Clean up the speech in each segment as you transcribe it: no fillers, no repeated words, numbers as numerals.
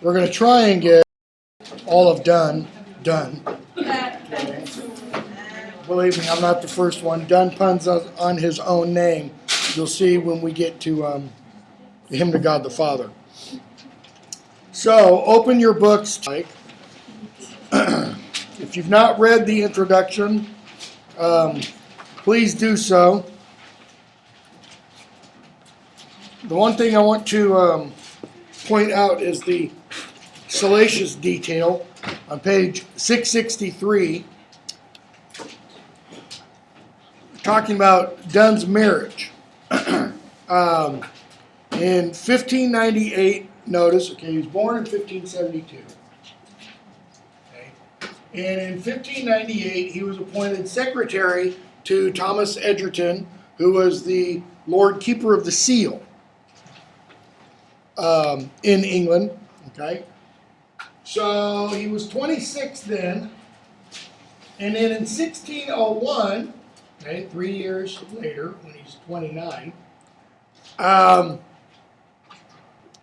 We're going to try and get all of Donne done. Believe me, I'm not the first one. Donne puns on his own name. You'll see when we get to the Hymn to God the Father. So, open your books. If you've not read the introduction, please do so. The one thing I want to point out is the salacious detail on page 663, talking about Donne's marriage. In 1598, notice, okay, he was born in 1572. Okay. And in 1598, he was appointed secretary to Thomas Egerton, who was the Lord Keeper of the Seal in England. Okay. So he was 26 then. And then in 1601, okay, 3 years later, when he's 29,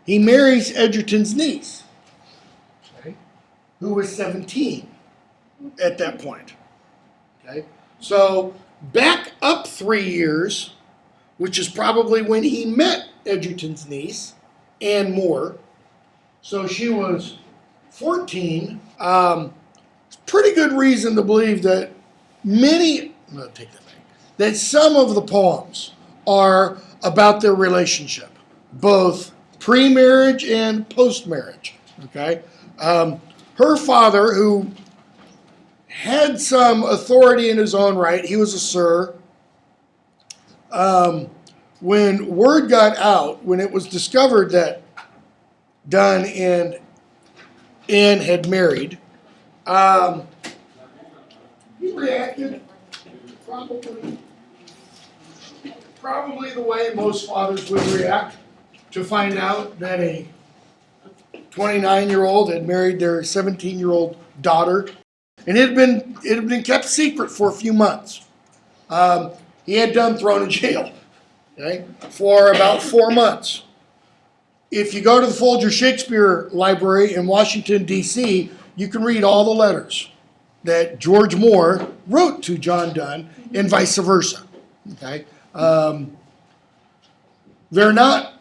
he marries Egerton's niece, okay, who was 17 at that point. Okay, so back up 3 years, which is probably when he met Egerton's niece and more. So she was 14. Pretty good reason to believe that that some of the poems are about their relationship, both pre-marriage and post-marriage. Okay, her father, who had some authority in his own right, he was a sir. When word got out, when it was discovered that Donne and Anne had married, he reacted probably the way most fathers would react to find out that a 29-year-old had married their 17-year-old daughter, and it had been kept secret for a few months. He had Donne thrown in jail, okay, for about 4 months. If you go to the Folger Shakespeare Library in Washington, D.C., you can read all the letters that George Moore wrote to John Donne and vice versa. Okay, they're not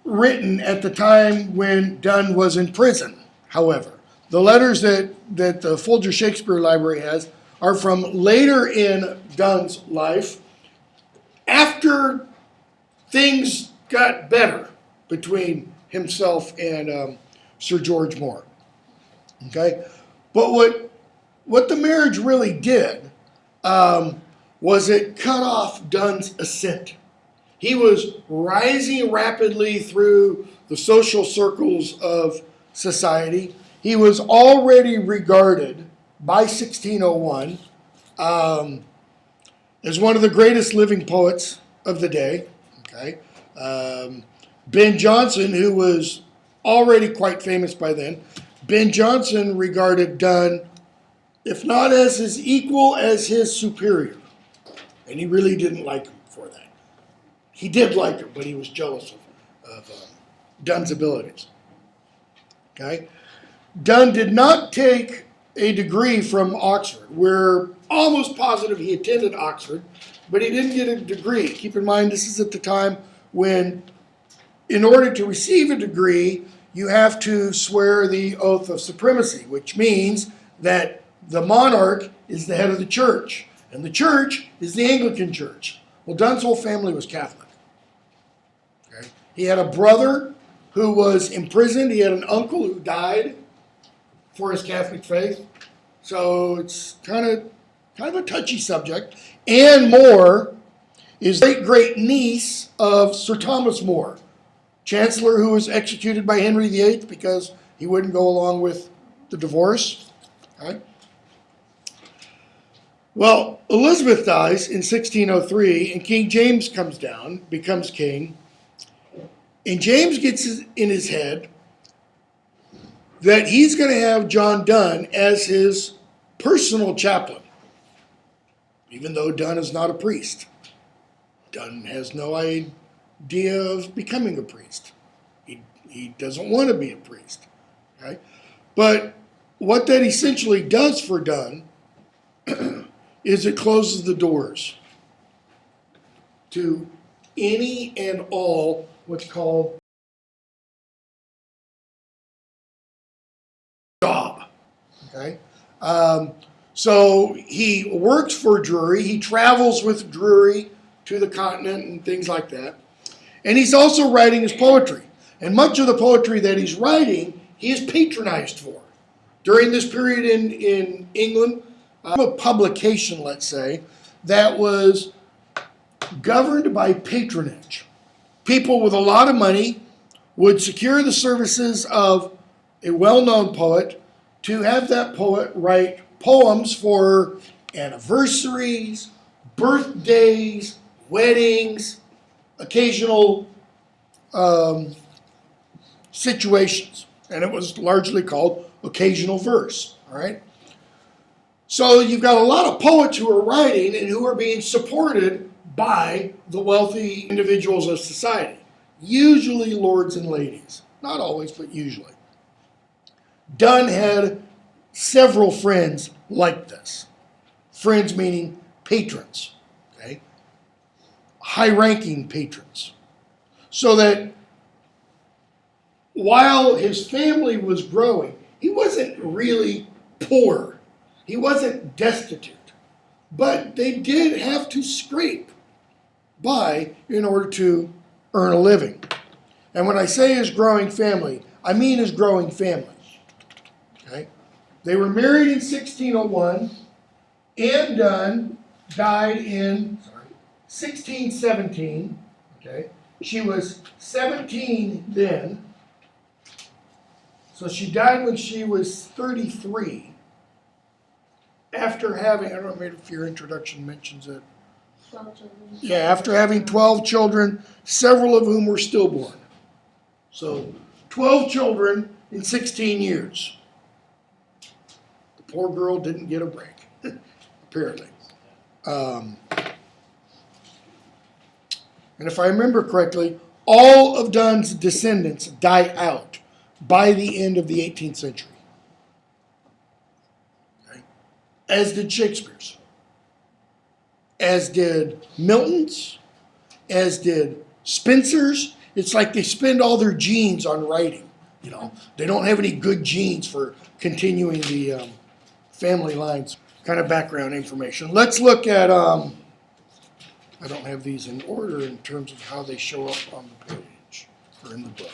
written at the time when Donne was in prison, however. The letters that the Folger Shakespeare Library has are from later in Donne's life, after things got better between himself and Sir George Moore. Okay? But what the marriage really did was it cut off Donne's ascent. He was rising rapidly through the social circles of society. He was already regarded by 1601 as one of the greatest living poets of the day. Okay, Ben Jonson, who was already quite famous by then, Ben Jonson regarded Donne, if not as his equal, as his superior. And he really didn't like him for that. He did like him, but he was jealous of Donne's abilities. Okay? Donne did not take a degree from Oxford. We're almost positive he attended Oxford, but he didn't get a degree. Keep in mind, this is at the time when, in order to receive a degree, you have to swear the oath of supremacy, which means that the monarch is the head of the church, and the church is the Anglican Church. Well, Donne's whole family was Catholic. Okay? He had a brother who was imprisoned. He had an uncle who died for his Catholic faith. So it's kind of a touchy subject. Anne More is great niece of Sir Thomas More, Chancellor who was executed by Henry VIII because he wouldn't go along with the divorce. Okay? Well, Elizabeth dies in 1603, and King James comes down, becomes king, and James gets in his head that he's going to have John Donne as his personal chaplain, even though Donne is not a priest. Donne has no idea of becoming a priest. He doesn't want to be a priest. Okay? But what that essentially does for Donne is it closes the doors to any and all what's called job. Okay? So he works for Drury. He travels with Drury to the continent and things like that. And he's also writing his poetry. And much of the poetry that he's writing, he is patronized for. During this period in England, a publication, let's say, that was governed by patronage. People with a lot of money would secure the services of a well-known poet to have that poet write poems for anniversaries, birthdays, weddings, occasional situations. And it was largely called occasional verse, all right? So you've got a lot of poets who are writing and who are being supported by the wealthy individuals of society, usually lords and ladies. Not always, but usually. Donne had several friends like this. Friends meaning patrons, okay? High-ranking patrons. So that while his family was growing, he wasn't really poor. He wasn't destitute. But they did have to scrape by in order to earn a living. And when I say his growing family, I mean his growing family. Okay? They were married in 1601. Anne Donne died in 1617. Okay? She was 17 then. So she died when she was 33. After having, I don't know if your introduction mentions it. 12 children. Yeah, after having 12 children, several of whom were stillborn. So 12 children in 16 years. The poor girl didn't get a break, apparently. And if I remember correctly, all of Donne's descendants die out by the end of the 18th century. Okay? As did Shakespeare's. As did Milton's. As did Spencer's. It's like they spend all their genes on writing. You know, they don't have any good genes for continuing the family lines. Kind of background information. Let's look at, I don't have these in order in terms of how they show up on the page or in the book.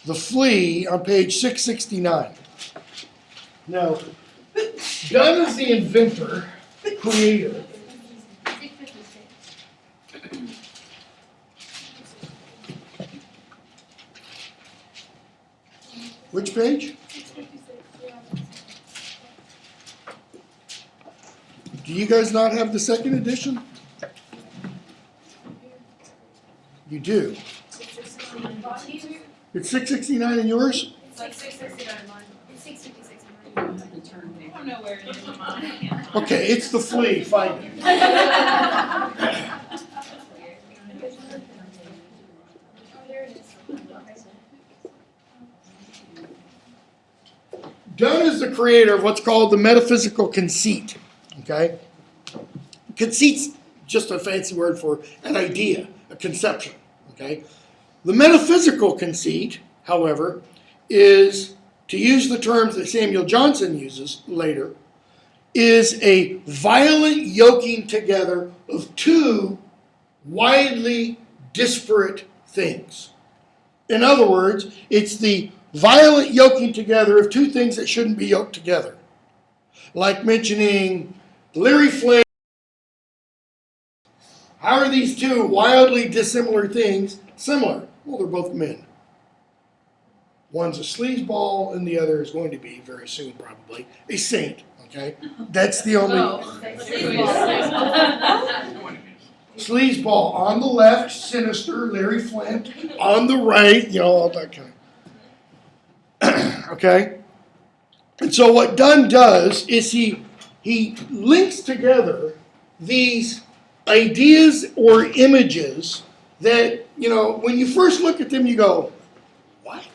The Flea on page 669. Now, Donne is the inventor, creator. Which page? Do you guys not have the second edition? You do. It's 669 in yours? It's like 669 in mine. It's 656 in mine. I don't know where it is in mine. Okay, it's the Flea. Find it. Oh, there it is. Donne is the creator of what's called the metaphysical conceit. Okay? Conceit's just a fancy word for an idea, a conception. Okay? The metaphysical conceit, however, is, to use the terms that Samuel Johnson uses later, is a violent yoking together of two widely disparate things. In other words, it's the violent yoking together of two things that shouldn't be yoked together. Like mentioning Larry Flint. How are these two wildly dissimilar things similar? Well, they're both men. One's a sleazeball and the other is going to be, very soon probably, a saint. Okay? That's the only... Sleazeball on the left, sinister, Larry Flint. On the right, you know, all that kind of... Okay? And so what Donne does is he links together these ideas or images that, you know, when you first look at them, you go, what?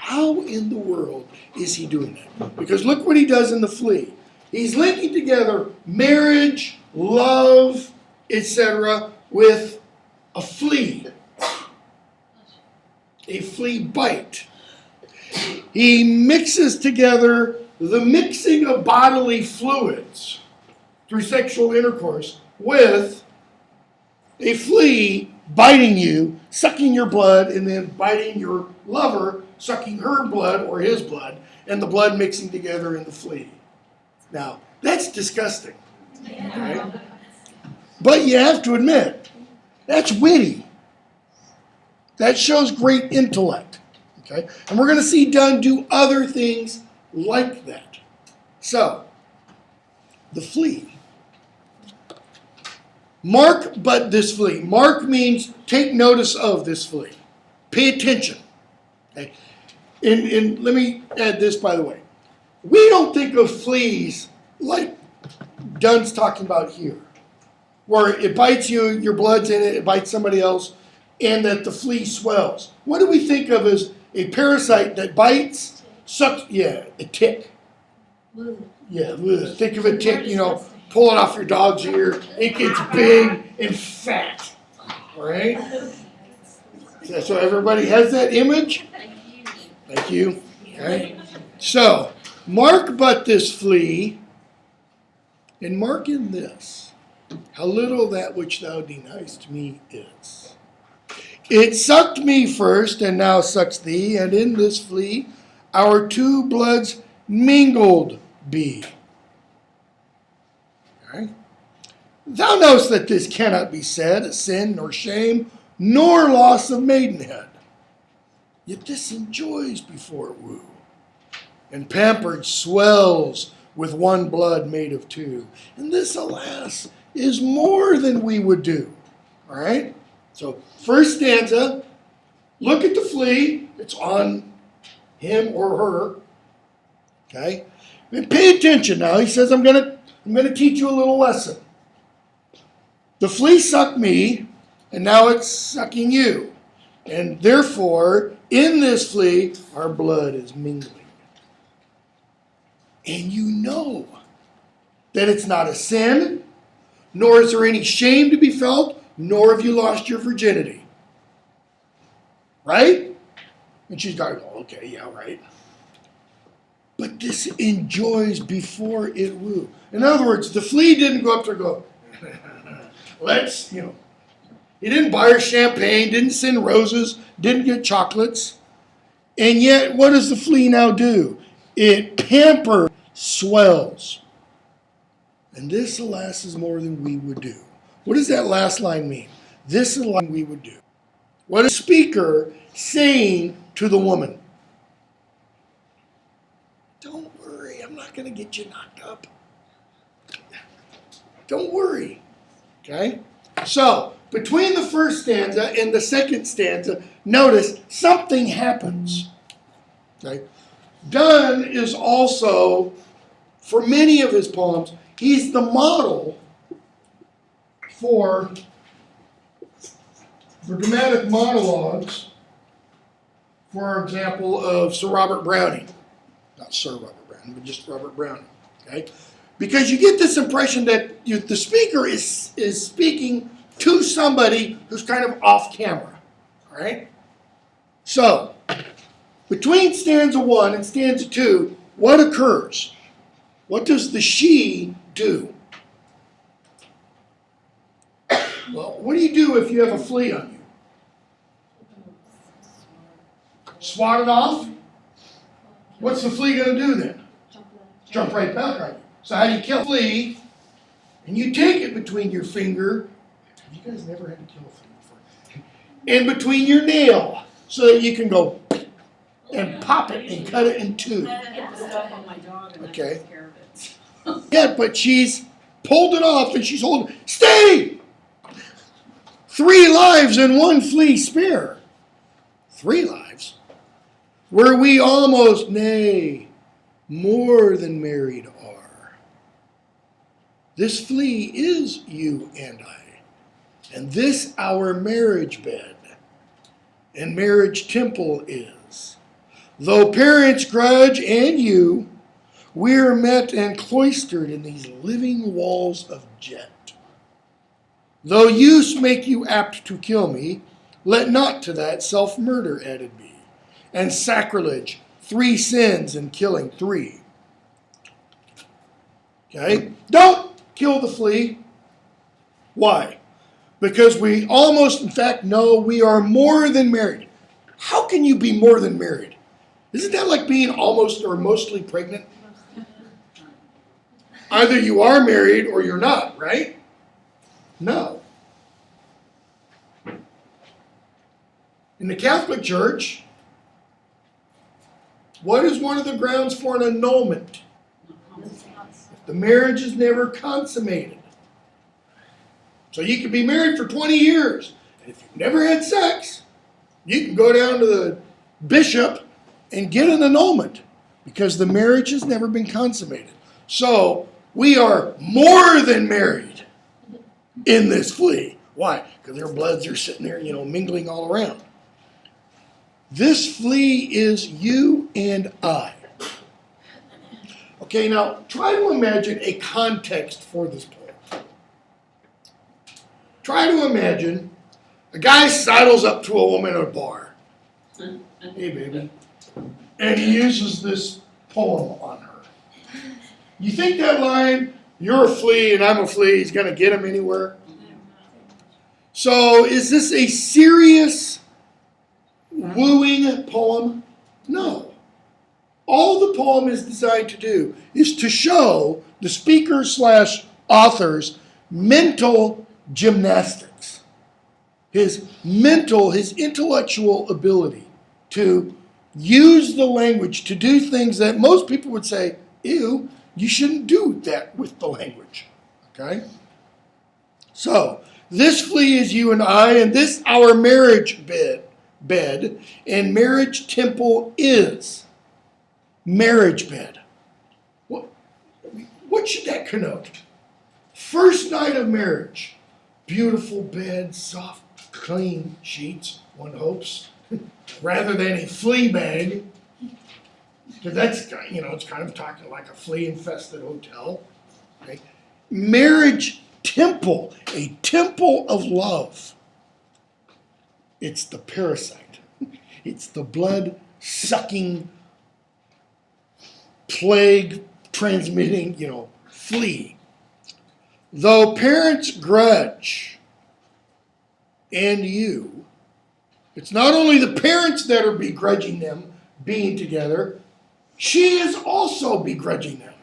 How in the world is he doing that? Because look what he does in the flea. He's linking together marriage, love, etc. with a flea. A flea bite. He mixes together the mixing of bodily fluids through sexual intercourse with a flea biting you, sucking your blood, and then biting your lover, sucking her blood or his blood, and the blood mixing together in the flea. Now, that's disgusting. Okay? But you have to admit, that's witty. That shows great intellect. Okay? And we're going to see Donne do other things like that. So, the flea. Mark but this flea. Mark means take notice of this flea. Pay attention. Okay? And let me add this, by the way. We don't think of fleas like Donne's talking about here, where it bites you, your blood's in it, it bites somebody else, and that the flea swells. What do we think of as a parasite that bites, sucks? Yeah, a tick. Yeah, think of a tick, pulling off your dog's ear. It gets big and fat. All right? So everybody has that image? Thank you. Okay. So, mark but this flea, and mark in this, how little that which thou deniest me is. It sucked me first, and now sucks thee, and in this flea our two bloods mingled be. Okay. Thou knowest that this cannot be said, a sin nor shame, nor loss of maidenhead. Yet this enjoys before it woo, and pampered swells with one blood made of two. And this, alas, is more than we would do. All right? So, first stanza, look at the flea. It's on him or her. Okay? And pay attention now. He says, I'm gonna teach you a little lesson. The flea sucked me, and now it's sucking you. And therefore, in this flea, our blood is mingling. And you know that it's not a sin, nor is there any shame to be felt, nor have you lost your virginity. Right? And she's going, oh, okay, yeah, right. But this enjoys before it woo. In other words, the flea didn't go up there and go, let's, he didn't buy her champagne, didn't send roses, didn't get chocolates. And yet, what does the flea now do? It pampers, swells. And this, alas, is more than we would do. What does that last line mean? This is the line we would do. What is the speaker saying to the woman? Don't worry, I'm not going to get you knocked up. Don't worry. Okay? So, between the first stanza and the second stanza, notice something happens. Okay? Donne is also, for many of his poems, he's the model for dramatic monologues, for example, of Sir Robert Browning. Not Sir Robert Browning, but just Robert Browning. Okay? Because you get this impression that the speaker is speaking to somebody who's kind of off camera. All right? So, between stanza 1 and stanza 2, what occurs? What does the she do? Well, what do you do if you have a flea on you? Swat it off? What's the flea going to do then? Jump right back on you. So how do you kill a flea? And you take it between your finger. Have you guys never had to kill a flea before? And between your nail, so that you can go and pop it and cut it in two. Okay. Yeah, but she's pulled it off and she's holding. Stay! 3 lives and 1 flea spare. 3 lives. Where we almost, nay, more than married are. This flea is you and I, and this our marriage bed and marriage temple is. Though parents grudge and you, we're met and cloistered in these living walls of jet. Though use make you apt to kill me, let not to that self-murder added be, and sacrilege, 3 sins in killing 3. Okay? Don't kill the flea. Why? Because we almost, in fact, know we are more than married. How can you be more than married? Isn't that like being almost or mostly pregnant? Either you are married or you're not, right? No. In the Catholic Church, what is one of the grounds for an annulment? If the marriage is never consummated. So you could be married for 20 years, and if you've never had sex, you can go down to the bishop and get an annulment because the marriage has never been consummated. So we are more than married in this flea. Why? Because their bloods are sitting there, mingling all around. This flea is you and I. Okay, now try to imagine a context for this poem. Try to imagine a guy sidles up to a woman at a bar. Hey, baby. And he uses this poem on her. You think that line, you're a flea and I'm a flea, is going to get him anywhere? So is this a serious wooing poem? No. All the poem is designed to do is to show the speaker/author's mental gymnastics. His intellectual ability to use the language to do things that most people would say, ew, you shouldn't do that with the language. Okay? So, this flea is you and I, and this our marriage bed, and marriage temple is marriage bed. What should that connote? First night of marriage. Beautiful bed, soft, clean sheets, one hopes, rather than a flea bag. Because that's, it's kind of talking like a flea-infested hotel. Okay? Marriage temple, a temple of love. It's the parasite. It's the blood-sucking, plague-transmitting, flea. Though parents grudge and you, it's not only the parents that are begrudging them being together, she is also begrudging them.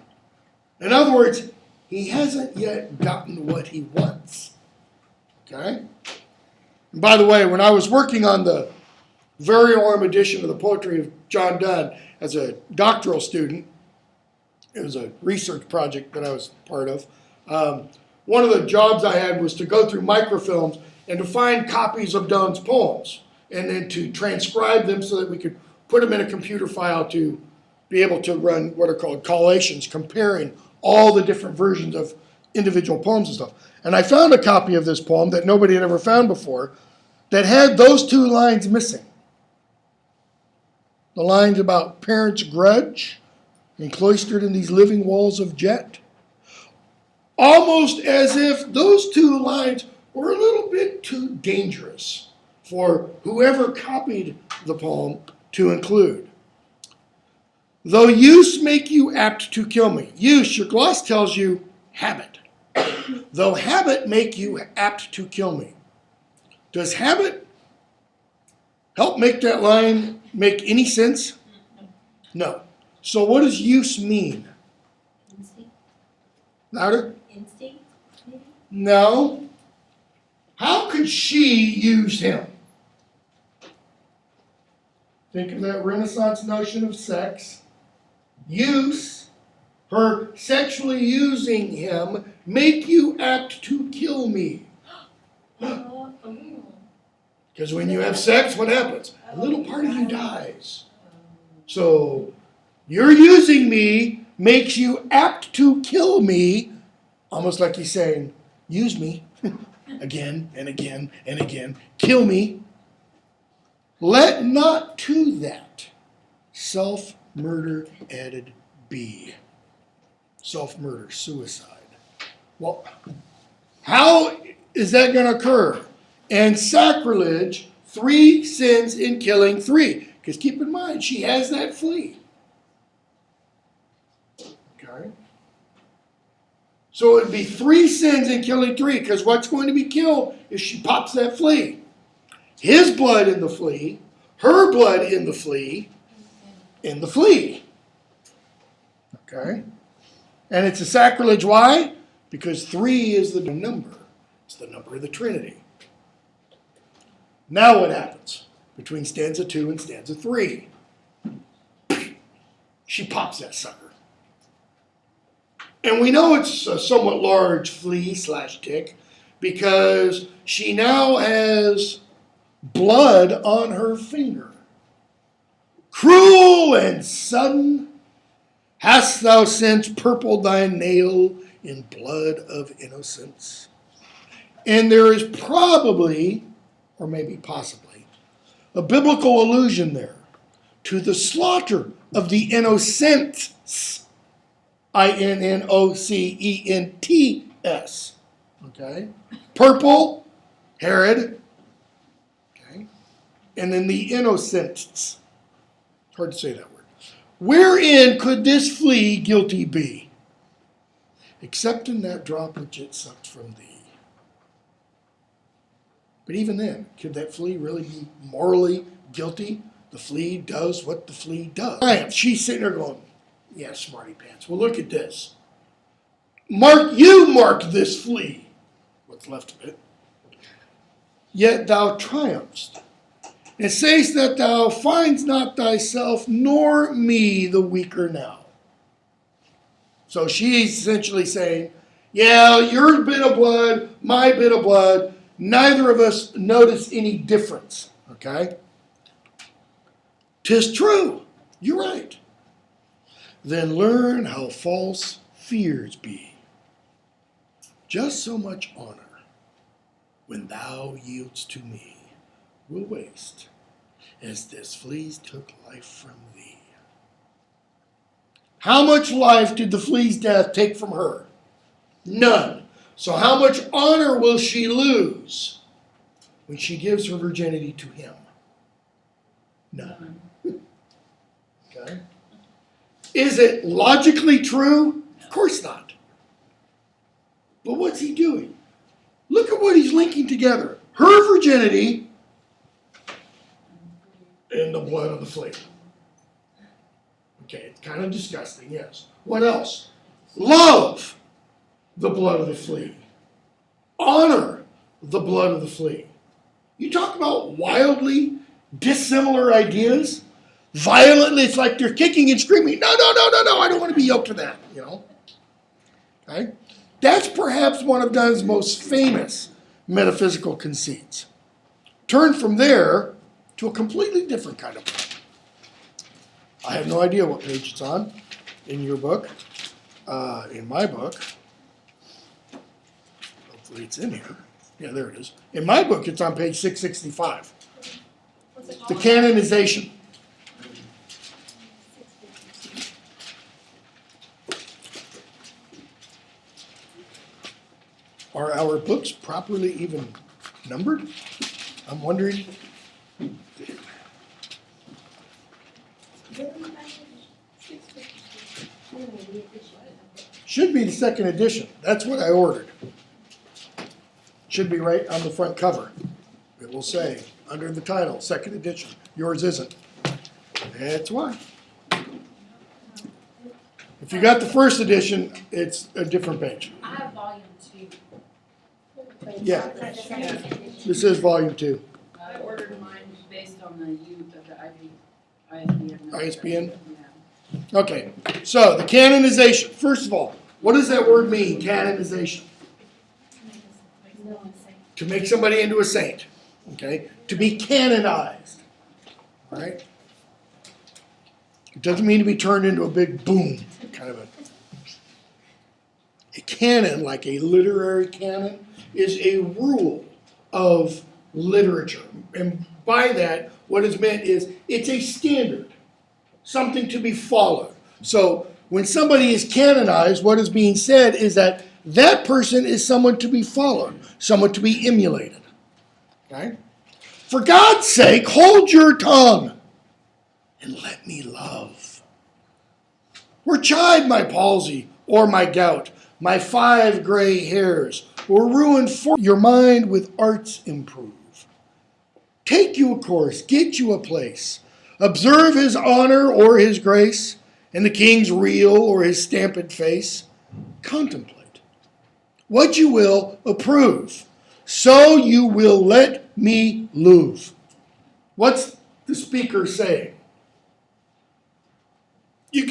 In other words, he hasn't yet gotten what he wants. Okay? And by the way, when I was working on the very warm edition of the poetry of John Donne as a doctoral student, it was a research project that I was part of. One of the jobs I had was to go through microfilms and to find copies of Donne's poems and then to transcribe them so that we could put them in a computer file to be able to run what are called collations, comparing all the different versions of individual poems and stuff. And I found a copy of this poem that nobody had ever found before that had those 2 lines missing. The lines about parents' grudge and cloistered in these living walls of jet. Almost as if those 2 lines were a little bit too dangerous for whoever copied the poem to include. Though use make you apt to kill me. Use, your gloss tells you habit. Though habit make you apt to kill me. Does habit help make that line make any sense? No. So what does use mean? Instinct. Louder? Instinct, maybe? No. How could she use him? Think of that Renaissance notion of sex. Use, her sexually using him, make you apt to kill me. Because when you have sex, what happens? A little part of you dies. So, you're using me makes you apt to kill me, almost like he's saying, use me again and again and again. Kill me. Let not to that Self-murder added B. Self-murder, suicide. Well, how is that going to occur? And sacrilege, 3 sins in killing 3. Because keep in mind, she has that flea. Okay? So it would be 3 sins in killing 3, because what's going to be killed if she pops that flea? His blood in the flea, her blood in the flea, Okay? And it's a sacrilege, why? Because 3 is the number. It's the number of the Trinity. Now what happens between stanza 2 and stanza 3? She pops that sucker. And we know it's a somewhat large flea/tick because she now has blood on her finger. Cruel and sudden hast thou since purpled thy nail in blood of innocence. And there is probably, or maybe possibly, a biblical allusion there to the slaughter of the innocents. Innocents. Okay? Purple, Herod. Okay? And then the innocents. It's hard to say that word. Wherein could this flea guilty be? Except in that drop which it sucked from thee. But even then, could that flea really be morally guilty? The flea does what the flea does. She's sitting there going, yeah, smarty pants. Well, look at this. You mark this flea. What's left of it. Yet thou triumphst. And sayest that thou findst not thyself nor me the weaker now. So she's essentially saying, yeah, your bit of blood, my bit of blood, neither of us notice any difference. Okay? 'Tis true. You're right. Then learn how false fears be. Just so much honor, when thou yieldst to me, will waste, as this flea's took life from thee. How much life did the flea's death take from her? None. So how much honor will she lose when she gives her virginity to him? None. Okay? Is it logically true? Of course not. But what's he doing? Look at what he's linking together. Her virginity and the blood of the flea. Okay, it's kind of disgusting, yes. What else? Love the blood of the flea. Honor the blood of the flea. You talk about wildly dissimilar ideas. Violently, it's like they're kicking and screaming. No, I don't want to be yoked to that, Okay? That's perhaps one of Donne's most famous metaphysical conceits. Turn from there to a completely different kind of book. I have no idea what page it's on in your book. In my book, hopefully it's in here. Yeah, there it is. In my book, it's on page 665. The canonization. Are our books properly even numbered? I'm wondering. Should be the second edition. That's what I ordered. Should be right on the front cover. It will say, under the title, second edition. Yours isn't. That's why. If you got the first edition, it's a different page. I have volume 2. Yeah. This is volume 2. I ordered mine based on the ISBN. ISBN? Yeah. Okay, so the canonization. First of all, what does that word mean, canonization? To make somebody into a saint. Okay? To be canonized. All right? It doesn't mean to be turned into a big boom, kind of a canon, like a literary canon, is a rule of literature. And by that, what is meant is it's a standard. something to be followed. So when somebody is canonized, what is being said is that that person is someone to be followed, someone to be emulated. Okay? For God's sake, hold your tongue and let me love. Or chide my palsy or my gout, my 5 gray hairs, or ruin for your mind with arts improve. Take you a course, get you a place. Observe his honor or his grace, and the king's real or his stamped face. Contemplate. What you will, approve. So you will let me love. What's the speaker saying? You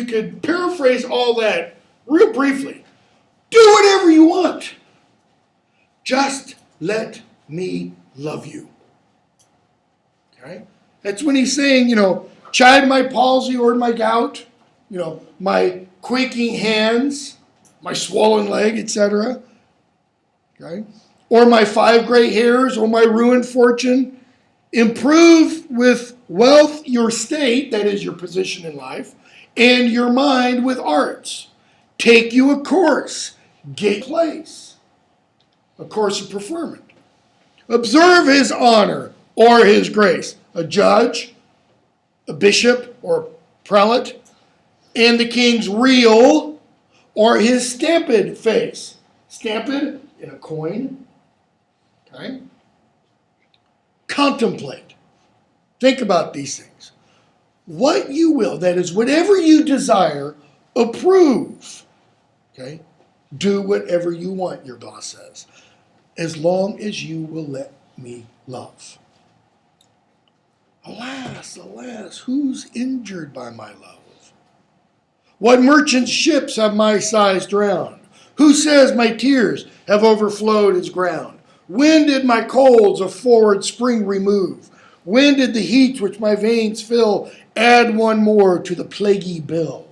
could paraphrase all that real briefly. Do whatever you want. Just let me love you. Okay? That's when he's saying, chide my palsy or my gout, my quaking hands, my swollen leg, etc. Okay? Or my 5 gray hairs or my ruined fortune. Improve with wealth your state, that is your position in life, and your mind with arts. Take you a course. Get place. A course of preferment. Observe his honor or his grace. A judge, a bishop or prelate, and the king's real or his stamped face. Stamped in a coin. Okay? Contemplate. Think about these things. What you will, that is, whatever you desire, approve. Okay? Do whatever you want, your boss says, as long as you will let me love. Alas, alas, who's injured by my love? What merchant's ships have my sighs drowned? Who says my tears have overflowed as ground? When did my colds of forward spring remove? When did the heats which my veins fill add one more to the plaguey bill?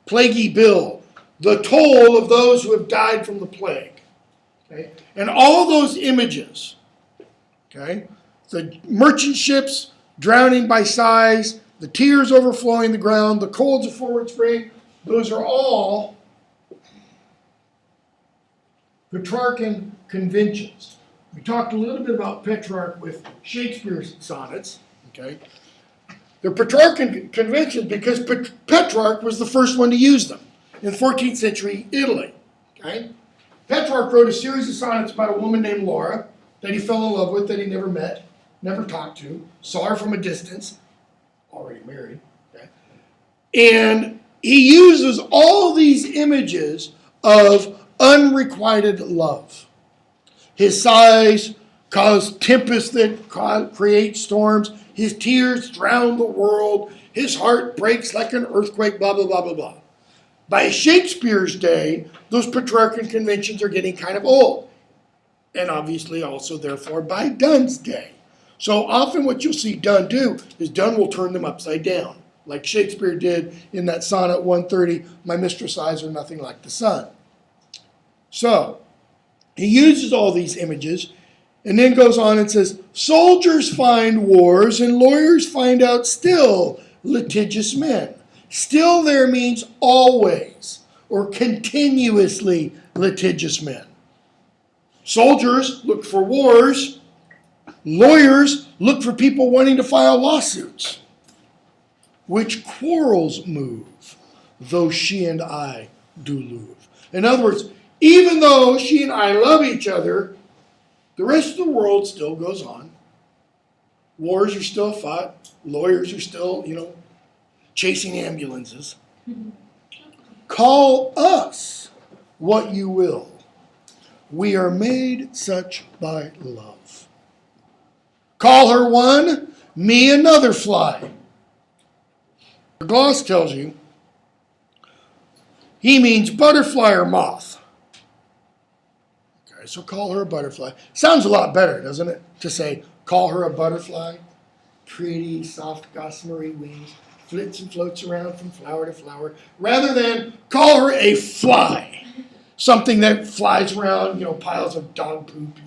Plaguey bill, the toll of those who have died from the plague. Okay? And all those images, okay, the merchant ships drowning by sighs, the tears overflowing the ground, the colds of forward spring, those are all Petrarchan conventions. We talked a little bit about Petrarch with Shakespeare's sonnets. Okay, they're Petrarchan conventions because Petrarch was the first one to use them in 14th century Italy. Okay, Petrarch wrote a series of sonnets about a woman named Laura that he fell in love with, that he never met, never talked to, saw her from a distance, already married. Okay, and he uses all these images of unrequited love. His sighs cause tempests that create storms. His tears drown the world. His heart breaks like an earthquake, blah, blah, blah, blah, blah. By Shakespeare's day, those Petrarchan conventions are getting kind of old. And obviously also, therefore, by Donne's day. So often what you'll see Donne do is Donne will turn them upside down, like Shakespeare did in that sonnet 130, my mistress' eyes are nothing like the sun. So, he uses all these images and then goes on and says, soldiers find wars and lawyers find out still litigious men. Still there means always or continuously litigious men. Soldiers look for wars. Lawyers look for people wanting to file lawsuits. Which quarrels move, though she and I do love. In other words, even though she and I love each other, the rest of the world still goes on. Wars are still fought. Lawyers are still, chasing ambulances. Call us what you will. We are made such by love. Call her one, me another fly. The gloss tells you he means butterfly or moth. Okay, so call her a butterfly. Sounds a lot better, doesn't it? To say, call her a butterfly. Pretty, soft, gossamery wings. Flits and floats around from flower to flower. Rather than call her a fly. Something that flies around, piles of dog poop,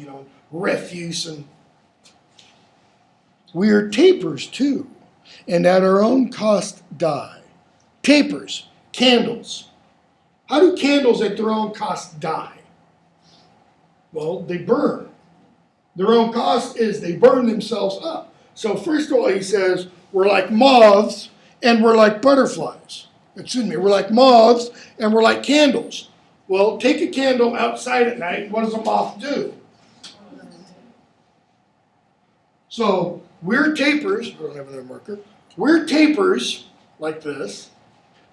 refuse. And we are tapers too. and at our own cost die. Tapers, candles. How do candles at their own cost die? Well, they burn. Their own cost is they burn themselves up. So first of all, he says, we're like moths and we're like butterflies. Excuse me, we're like moths and we're like candles. Well, take a candle outside at night, what does a moth do? So we're tapers, I don't have another marker, we're tapers like this,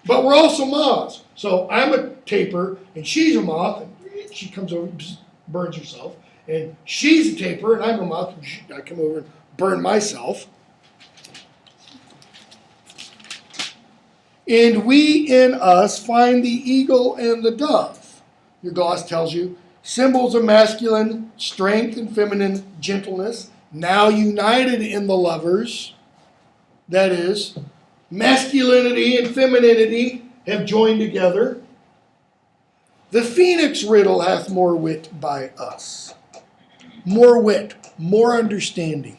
but we're also moths. So I'm a taper and she's a moth, and she comes over and burns herself. And she's a taper and I'm a moth, and I come over and burn myself. And we in us find the eagle and the dove. Your gloss tells you, symbols of masculine strength and feminine gentleness, now united in the lovers. That is, masculinity and femininity have joined together. The phoenix riddle hath more wit by us. More wit, more understanding.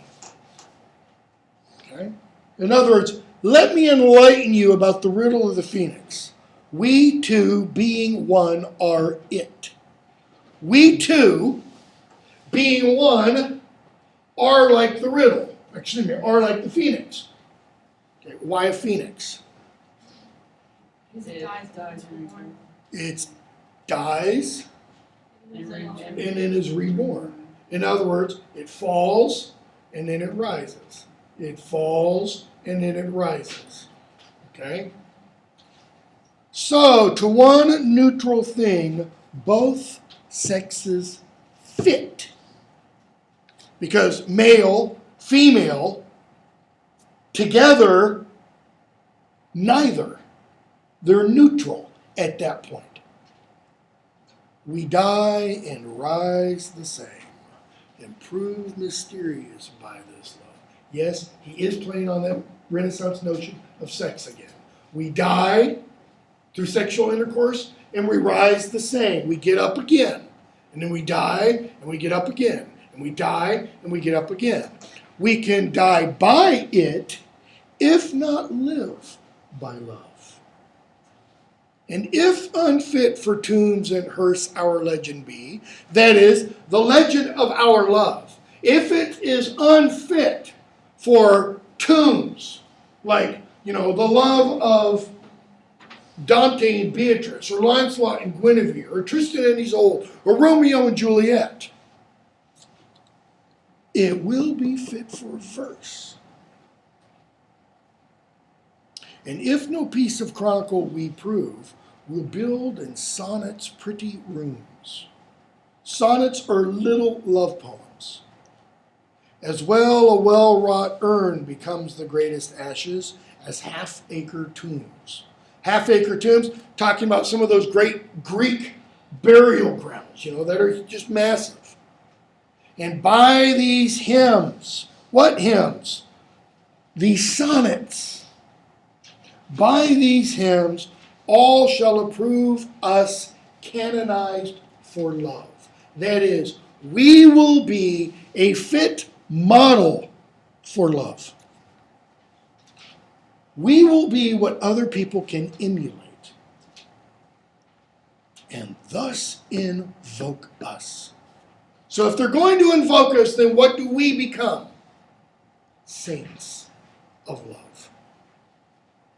Okay? In other words, let me enlighten you about the riddle of the phoenix. We two, being one, are it. We two, being one, are like the riddle. Excuse me, are like the phoenix. Okay, why a phoenix? It dies and reborn. It dies And reborn. and it is reborn. In other words, it falls and then it rises. It falls and then it rises. Okay? So, to one neutral thing, both sexes fit. Because male, female, together, neither. They're neutral at that point. We die and rise the same, and prove mysterious by this love. Yes, he is playing on that Renaissance notion of sex again. We die through sexual intercourse, and we rise the same. We get up again, and then we die, and we get up again, and we die, and we get up again. We can die by it, if not live by love. And if unfit for tombs and hearse our legend be, that is, the legend of our love, if it is unfit for tombs, like, the love of Dante and Beatrice, or Lancelot and Guinevere, or Tristan and Isolde, or Romeo and Juliet, it will be fit for verse. And if no piece of chronicle we prove, we'll build in sonnets pretty rooms. Sonnets are little love poems. As well a well-wrought urn becomes the greatest ashes as half-acre tombs. Half-acre tombs, talking about some of those great Greek burial grounds, that are just massive. And by these hymns, what hymns? These sonnets. By these hymns, all shall approve us canonized for love. That is, we will be a fit model for love. We will be what other people can emulate, and thus invoke us. So if they're going to invoke us, then what do we become? Saints of love.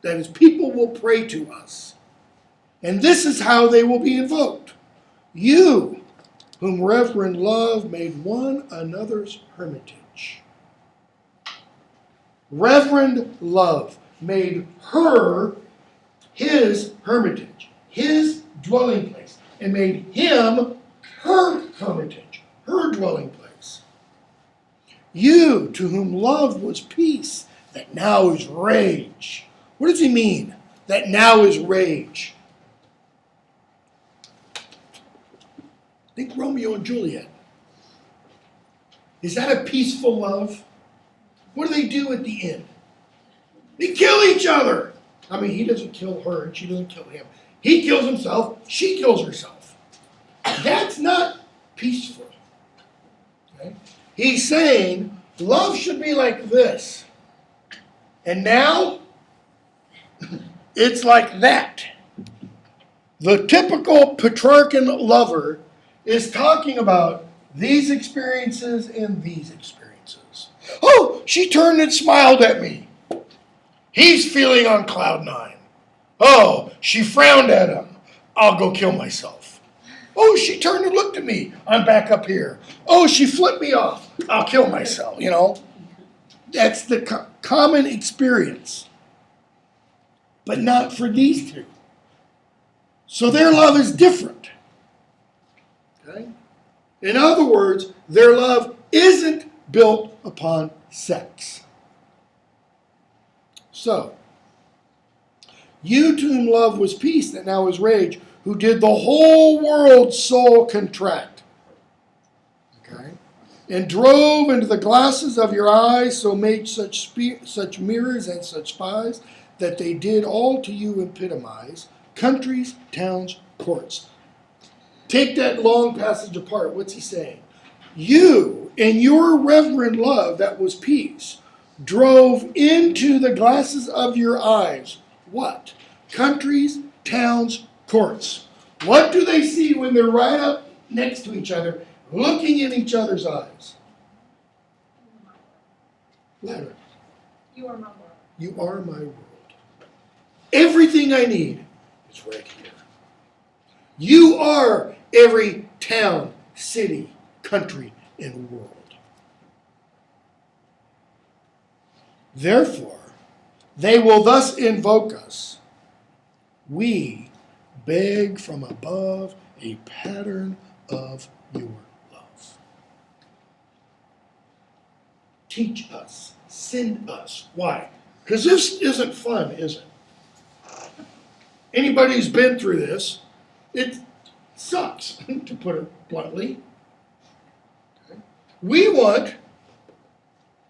That is, people will pray to us. And this is how they will be invoked. You, whom reverend love made one another's hermitage. Reverend love made her his hermitage, his dwelling place, and made him her hermitage, her dwelling place. You, to whom love was peace, that now is rage. What does he mean? That now is rage. Think Romeo and Juliet. Is that a peaceful love? What do they do at the end? They kill each other. I mean, he doesn't kill her and she doesn't kill him. He kills himself, she kills herself. That's not peaceful. Okay? He's saying love should be like this. And now, it's like that. The typical Petrarchan lover is talking about these experiences and these experiences. Oh, she turned and smiled at me. He's feeling on cloud nine. Oh, she frowned at him. I'll go kill myself. Oh, she turned and looked at me. I'm back up here. Oh, she flipped me off. I'll kill myself, you know. That's the common experience. But not for these two. So their love is different. Okay? In other words, their love isn't built upon sex. So, you to whom love was peace, that now is rage, who did the whole world's soul contract. Okay? And drove into the glasses of your eyes, so made such mirrors and such spies, that they did all to you epitomize, countries, towns, courts. Take that long passage apart. What's he saying? You, in your reverent love that was peace, drove into the glasses of your eyes. What? Countries, towns, courts. What do they see when they're right up next to each other, looking in each other's eyes? Louder. You are my world. You are my world. Everything I need is right here. You are every town, city, country, and world. Therefore, they will thus invoke us. We beg from above a pattern of your love. Teach us, send us. Why? Because this isn't fun, is it? Anybody who's been through this, it sucks, to put it bluntly. Okay. We want,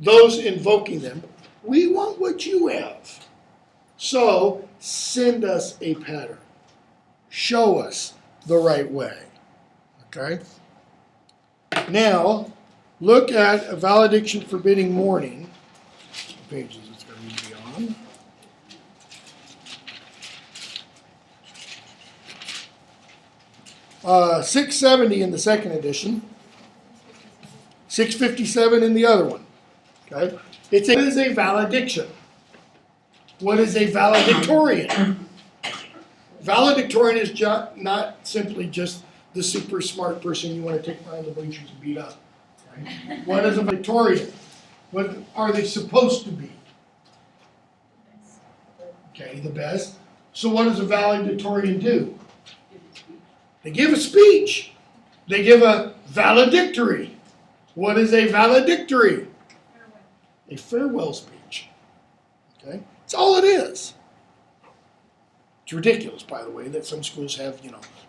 those invoking them, we want what you have. So, send us a pattern. Show us the right way. Okay? Now, look at a valediction forbidding mourning. What pages it's going to be on. 670 in the second edition, 657 in the other one. Okay, it is a valediction. What is a valedictorian? Valedictorian is not simply just the super smart person you want to take behind the bleachers and beat up. Right? What is a valedictorian? What are they supposed to be? Okay, the best. So what does a valedictorian do? They give a speech. They give a valedictory. What is a valedictory? A farewell speech. Okay? That's all it is. It's ridiculous, by the way, that some schools have,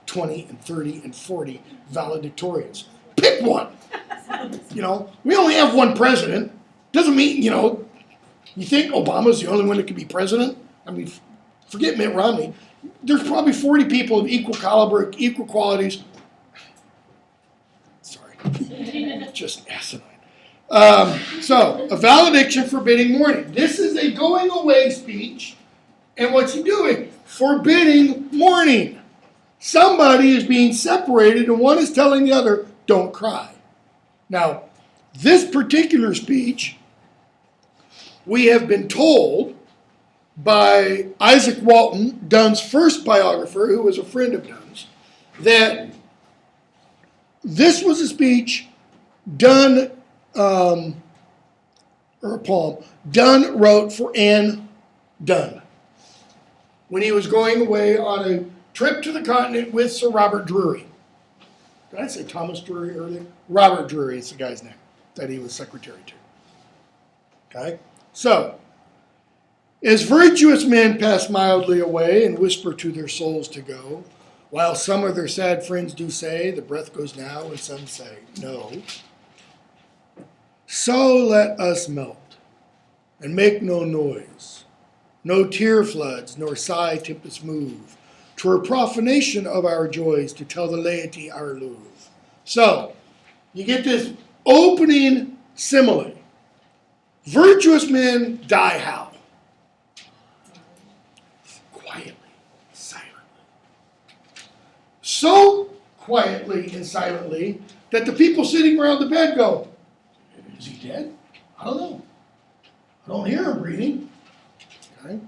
20 and 30 and 40 valedictorians. Pick one. We only have one president. Doesn't mean, you think Obama's the only one that could be president? I mean, forget Mitt Romney. There's probably 40 people of equal caliber, equal qualities. Sorry. Just asinine. So, a valediction forbidding mourning. This is a going away speech. And what's he doing? Forbidding mourning. Somebody is being separated and one is telling the other, don't cry. Now, this particular speech, we have been told by Isaac Walton, Donne's first biographer, who was a friend of Donne's, that this was a speech Donne, or a poem, Donne wrote for Anne Donne when he was going away on a trip to the continent with Sir Robert Drury. Did I say Thomas Drury earlier? Robert Drury is the guy's name that he was secretary to. Okay? So, as virtuous men pass mildly away and whisper to their souls to go, while some of their sad friends do say, the breath goes now, and some say, no. So let us melt, and make no noise, no tear floods, nor sigh tempests move, 'twere profanation of our joys to tell the laity our love. So, you get this opening simile. Virtuous men die how? so quietly and silently that the people sitting around the bed go, is he dead? I don't know. I don't hear him breathing. Okay?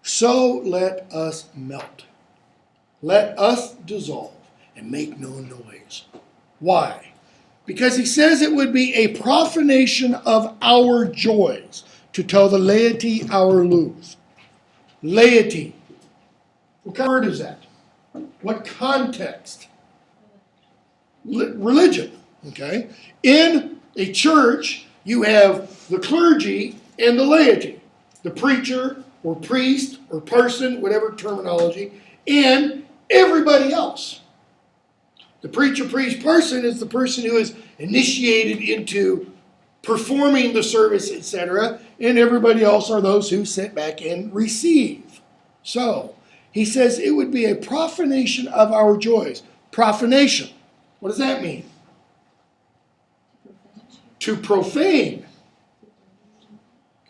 So let us melt. Let us dissolve and make no noise. Why? Because he says it would be a profanation of our joys to tell the laity our lose. Laity. What kind of word is that? What context? Religion. Okay? In a church, you have the clergy and the laity. The preacher or priest or person, whatever terminology, and everybody else. The preacher, priest, person is the person who is initiated into performing the service, etc., and everybody else are those who sit back and receive. So, he says it would be a profanation of our joys. Profanation. What does that mean? To profane.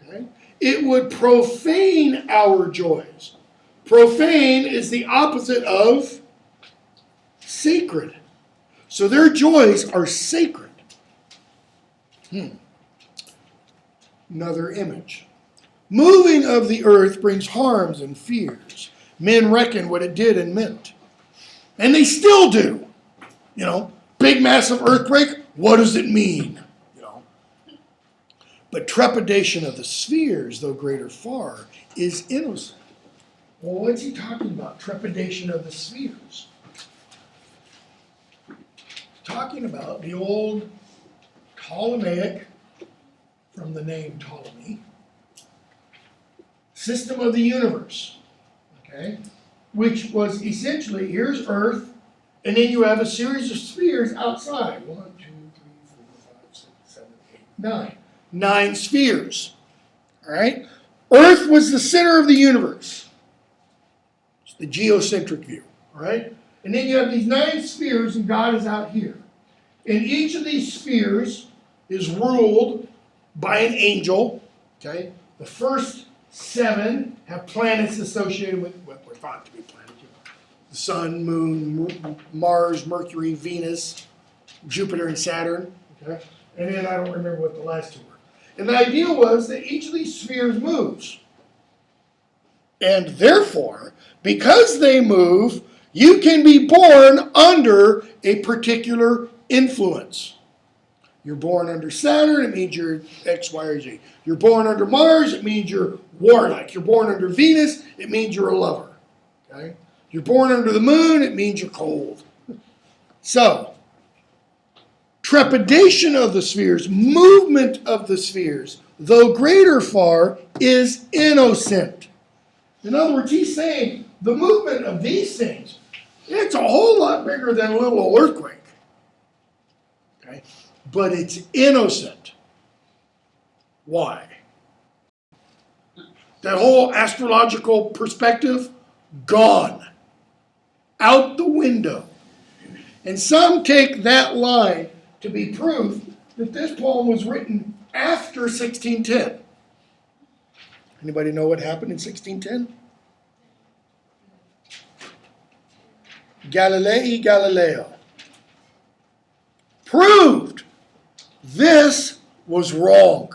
Okay? It would profane our joys. Profane is the opposite of sacred. So their joys are sacred. Another image. Moving of the earth brings harms and fears. Men reckon what it did and meant. And they still do. You know, big massive earthquake, what does it mean? You know. But trepidation of the spheres, though greater far, is innocent. Well, what's he talking about? Trepidation of the spheres. Talking about the old Ptolemaic, from the name Ptolemy, system of the universe, okay, which was essentially, here's Earth, and then you have a series of spheres outside. 1, 2, 3, 4, 5, 6, 7, 8, 9. 9 spheres, all right? Earth was the center of the universe. It's the geocentric view, all right? And then you have these 9 spheres, and God is out here. And each of these spheres is ruled by an angel, okay? The first 7 have planets associated with what were thought to be planets. The Sun, Moon, Mars, Mercury, Venus, Jupiter, and Saturn, okay? And then I don't remember what the last 2 were. And the idea was that each of these spheres moves. And therefore, because they move, you can be born under a particular influence. You're born under Saturn, it means you're X, Y, or Z. You're born under Mars, it means you're warlike. You're born under Venus, it means you're a lover. Okay? You're born under the moon, it means you're cold. So, trepidation of the spheres, movement of the spheres, though greater far, is innocent. In other words, he's saying the movement of these things, it's a whole lot bigger than a little earthquake. Okay? But it's innocent. Why? That whole astrological perspective, gone. Out the window. And some take that line to be proof that this poem was written after 1610. Anybody know what happened in 1610? Galileo proved this was wrong.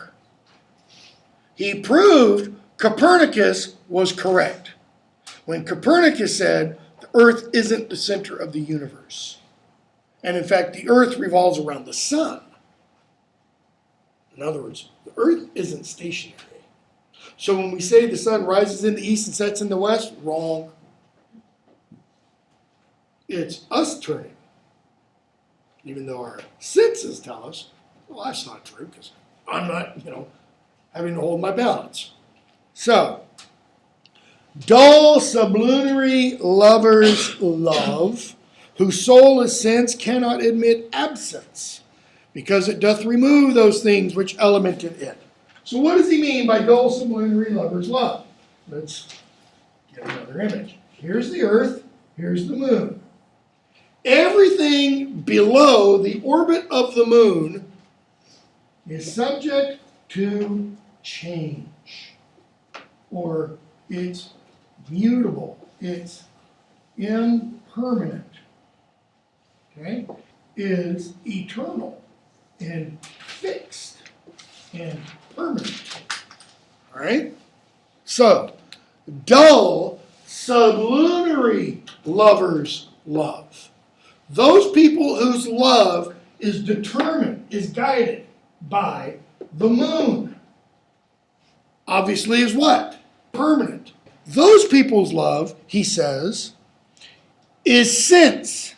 He proved Copernicus was correct. When Copernicus said the earth isn't the center of the universe. And in fact, the earth revolves around the sun. In other words, the earth isn't stationary. So when we say the sun rises in the east and sets in the west, wrong. It's us turning. Even though our senses tell us, well, that's not true because I'm not, having to hold my balance. So, dull sublunary lovers love, whose soul is sense cannot admit absence, because it doth remove those things which elemented it. So what does he mean by dull sublunary lovers love? Let's get another image. Here's the earth, here's the moon. Everything below the orbit of the moon is subject to change. Or it's mutable. It's impermanent, okay, is eternal and fixed and permanent. All right? So, dull, sublunary lovers love. Those people whose love is determined, is guided by the moon. Obviously is what? Permanent. Those people's love, he says, is sense.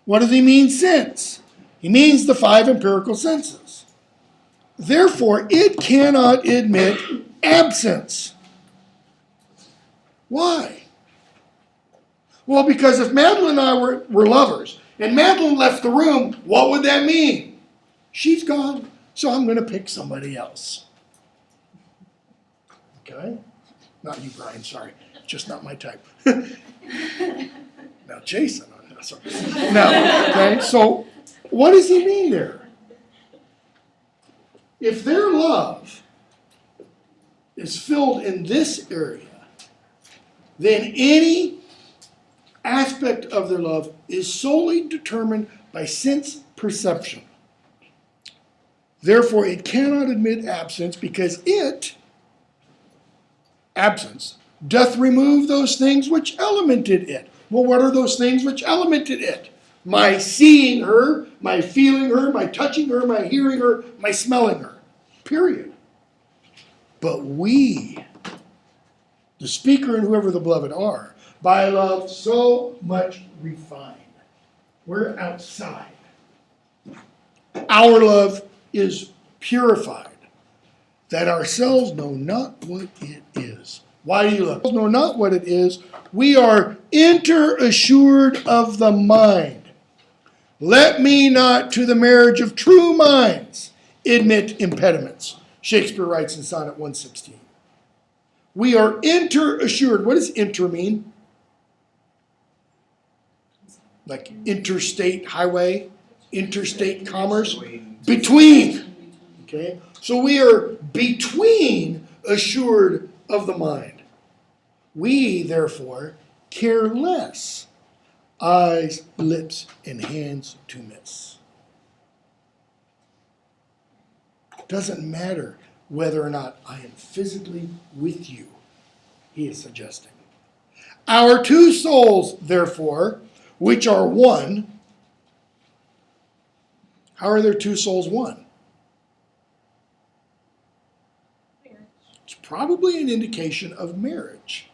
What does he mean, sense? He means the 5 empirical senses. Therefore, it cannot admit absence. Why? Well, because if Madeline and I were lovers, and Madeline left the room, what would that mean? She's gone, so I'm going to pick somebody else. Okay? Not you, Brian, sorry. Just not my type. Now, Jason, sorry. No, okay, so what does he mean there? If their love is filled in this area, then any aspect of their love is solely determined by sense perception. Therefore, it cannot admit absence because absence, doth remove those things which elemented it. Well, what are those things which elemented it? My seeing her, my feeling her, my touching her, my hearing her, my smelling her. Period. But we, the speaker and whoever the beloved are, by love so much refined. We're outside. Our love is purified, that ourselves know not what it is. Why do you love? Know not what it is. We are interassured of the mind. Let me not to the marriage of true minds admit impediments. Shakespeare writes in Sonnet 116. We are interassured. What does inter mean? Like interstate highway, interstate commerce? Between. Okay? So we are between assured of the mind. We, therefore, care less eyes, lips, and hands to miss. Doesn't matter whether or not I am physically with you, he is suggesting. Our two souls, therefore, which are one, how are their two souls one? It's probably an indication of marriage.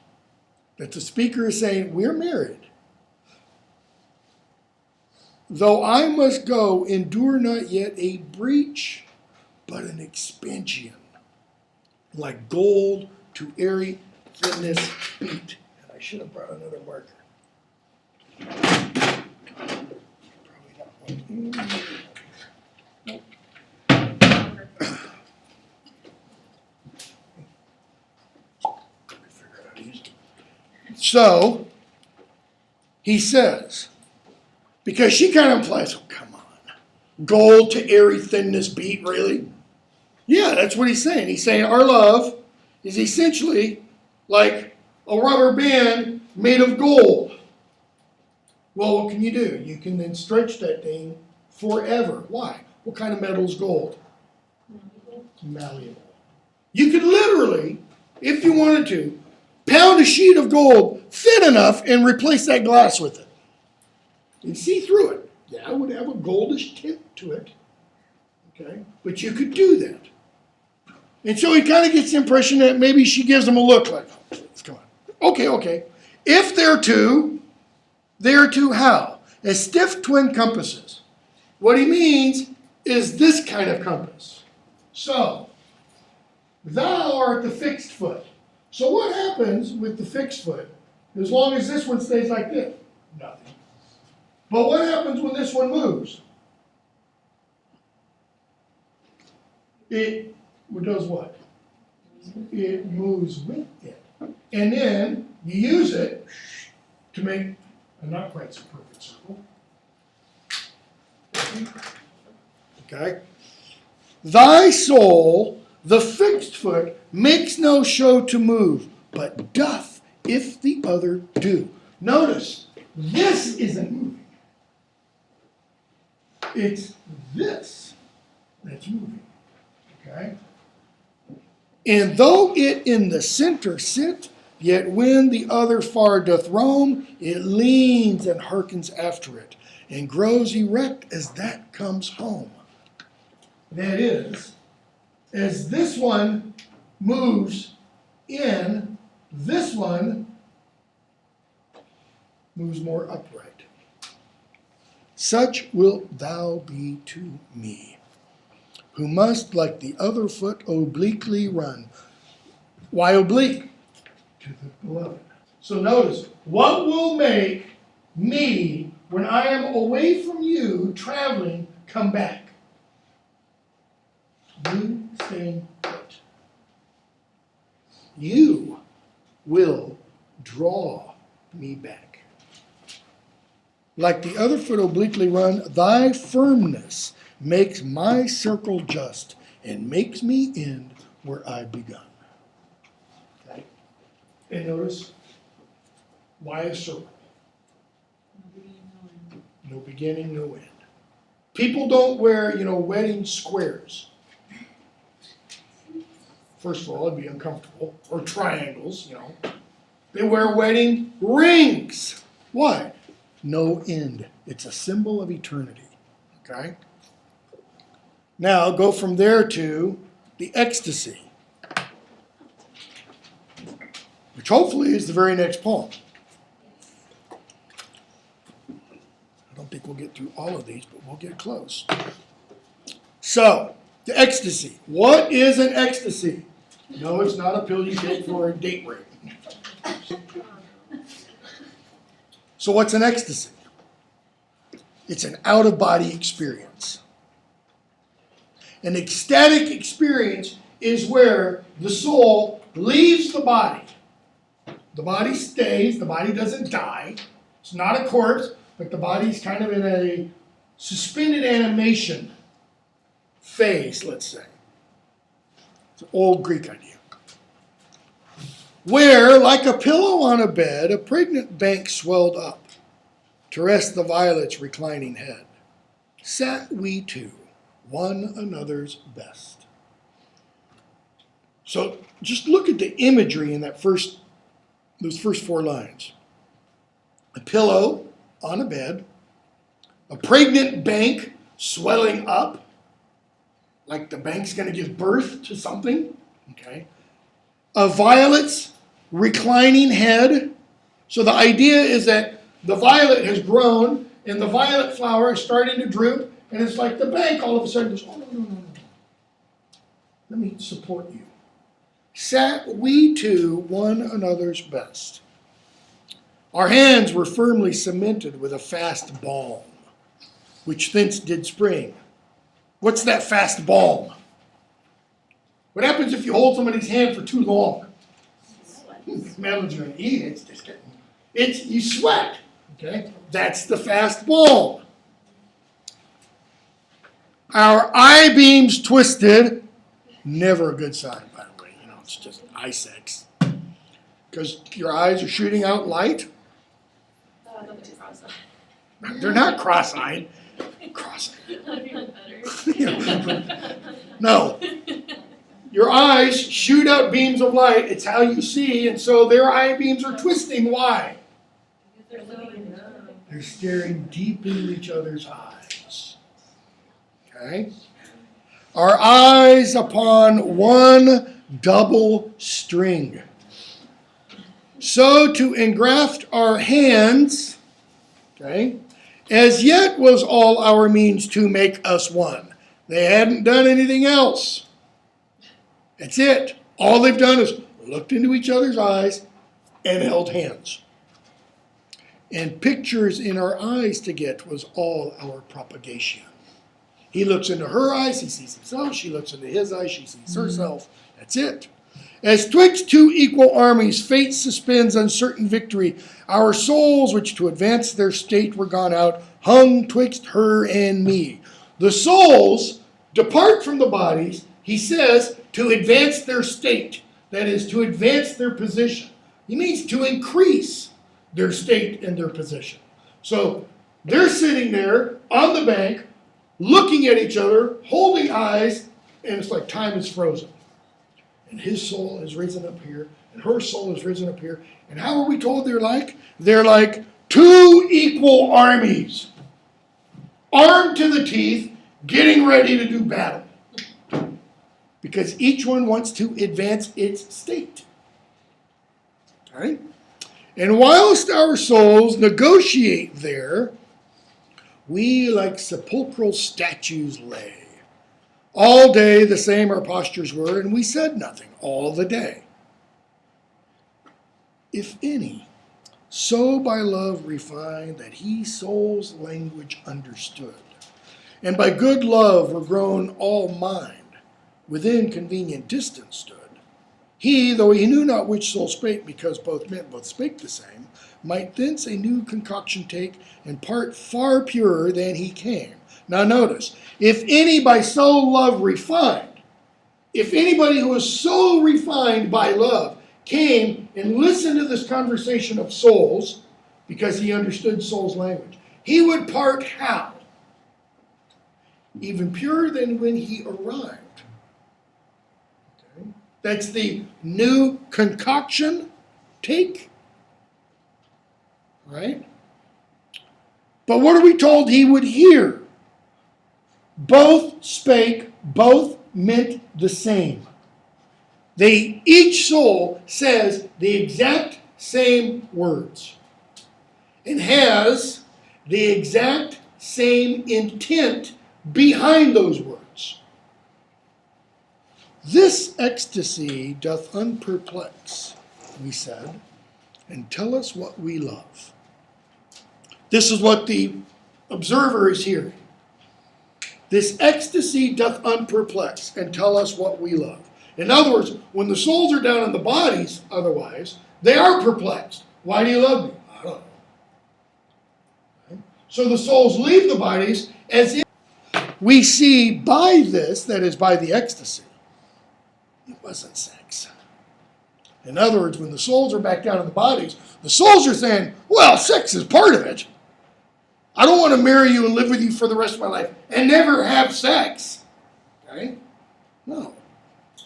That the speaker is saying, we're married. Though I must go, endure not yet a breach, but an expansion, like gold to airy thinness beat. And I should have brought another marker. Probably not one. Nope. So, he says, because she kind of implies, oh, come on. Gold to airy thinness beat, really? Yeah, that's what he's saying. He's saying our love is essentially like a rubber band made of gold. Well, what can you do? You can then stretch that thing forever. Why? What kind of metal is gold? Malleable. You could literally, if you wanted to, pound a sheet of gold thin enough and replace that glass with it. You'd see through it. Yeah, it would have a goldish tint to it. Okay? But you could do that. And so he kind of gets the impression that maybe she gives him a look like, oh, please, come on. Okay. If they're two how? As stiff twin compasses. What he means is this kind of compass. So, thou art the fixed foot. So what happens with the fixed foot as long as this one stays like this? Nothing. But what happens when this one moves? It does what? It moves with it. And then you use it to make a not quite so perfect circle. Okay? Thy soul, the fixed foot, makes no show to move, but doth if the other do. Notice, this isn't moving. It's this that's moving. Okay? And though it in the center sit, yet when the other far doth roam, it leans and hearkens after it, and grows erect as that comes home. That is, as this one moves in, this one moves more upright. Such wilt thou be to me, who must, like the other foot, obliquely run. Why oblique? To the beloved. So notice, what will make me, when I am away from you, traveling, come back? You staying put. You will draw me back. Like the other foot obliquely run, thy firmness makes my circle just and makes me end where I begun. Okay? And notice, why a circle? No beginning, no end. People don't wear, wedding squares. First of all, it'd be uncomfortable. Or triangles, They wear wedding rings. Why? No end. It's a symbol of eternity. Okay? Now, go from there to the ecstasy, which hopefully is the very next poem. I don't think we'll get through all of these, but we'll get close. So, the ecstasy. What is an ecstasy? No, it's not a pill you take for a date rape. So what's an ecstasy? It's an out-of-body experience. An ecstatic experience is where the soul leaves the body. The body stays, the body doesn't die. It's not a corpse, but the body's kind of in a suspended animation phase, let's say. It's an old Greek idea. Where, like a pillow on a bed, a pregnant bank swelled up to rest the violet's reclining head, sat we two, one another's best. So just look at the imagery in those first 4 lines. A pillow on a bed, a pregnant bank swelling up, like the bank's going to give birth to something. Okay. A violet's reclining head. So the idea is that the violet has grown and the violet flower is starting to droop, and it's like the bank all of a sudden goes, oh, no. Let me support you. Sat we two one another's best. Our hands were firmly cemented with a fast balm, which thence did spring. What's that fast balm? What happens if you hold somebody's hand for too long? Smells you're gonna eat. It's just getting. You sweat. Okay, that's the fast balm. Our eye beams twisted. Never a good sign, by the way. It's just eye sex, because your eyes are shooting out light. They're not cross-eyed. Cross-eyed. That'd be better. No. Your eyes shoot out beams of light. It's how you see, and so their eye beams are twisting. Why? They're staring deep into each other's eyes. Okay? Our eyes upon one double string. So to engraft our hands, okay, as yet was all our means to make us one. They hadn't done anything else. That's it. All they've done is looked into each other's eyes and held hands. And pictures in our eyes to get was all our propagation. He looks into her eyes, he sees himself. She looks into his eyes, she sees herself. That's it. As twixt 2 equal armies, fate suspends uncertain victory. Our souls, which to advance their state were gone out, hung twixt her and me. The souls depart from the bodies, he says, to advance their state. That is, to advance their position. He means to increase. their state and their position. So they're sitting there on the bank, looking at each other, holding eyes, and it's like time is frozen. And his soul has risen up here, and her soul has risen up here. And how are we told they're like? They're like two equal armies, armed to the teeth, getting ready to do battle. Because each one wants to advance its state. All right? And whilst our souls negotiate there, we like sepulchral statues lay. All day the same our postures were, and we said nothing all the day. If any, so by love refined that he soul's language understood, and by good love were grown all mind, within convenient distance stood. He, though he knew not which soul spake, because both meant both spake the same, might thence a new concoction take, and part far purer than he came. Now notice, if any by so love refined, if anybody who was so refined by love came and listened to this conversation of souls, because he understood soul's language, he would part how? Even purer than when he arrived. Okay? That's the new concoction take. Right? But what are we told he would hear? Both spake, both meant the same. Each soul says the exact same words and has the exact same intent behind those words. This ecstasy doth unperplex, we said, and tell us what we love. This is what the observer is hearing. This ecstasy doth unperplex and tell us what we love. In other words, when the souls are down in the bodies, otherwise, they are perplexed. Why do you love me? I don't know. Okay? So the souls leave the bodies as if we see by this, that is by the ecstasy, it wasn't sex. In other words, when the souls are back down in the bodies, the souls are saying, well, sex is part of it. I don't want to marry you and live with you for the rest of my life and never have sex. Okay? No.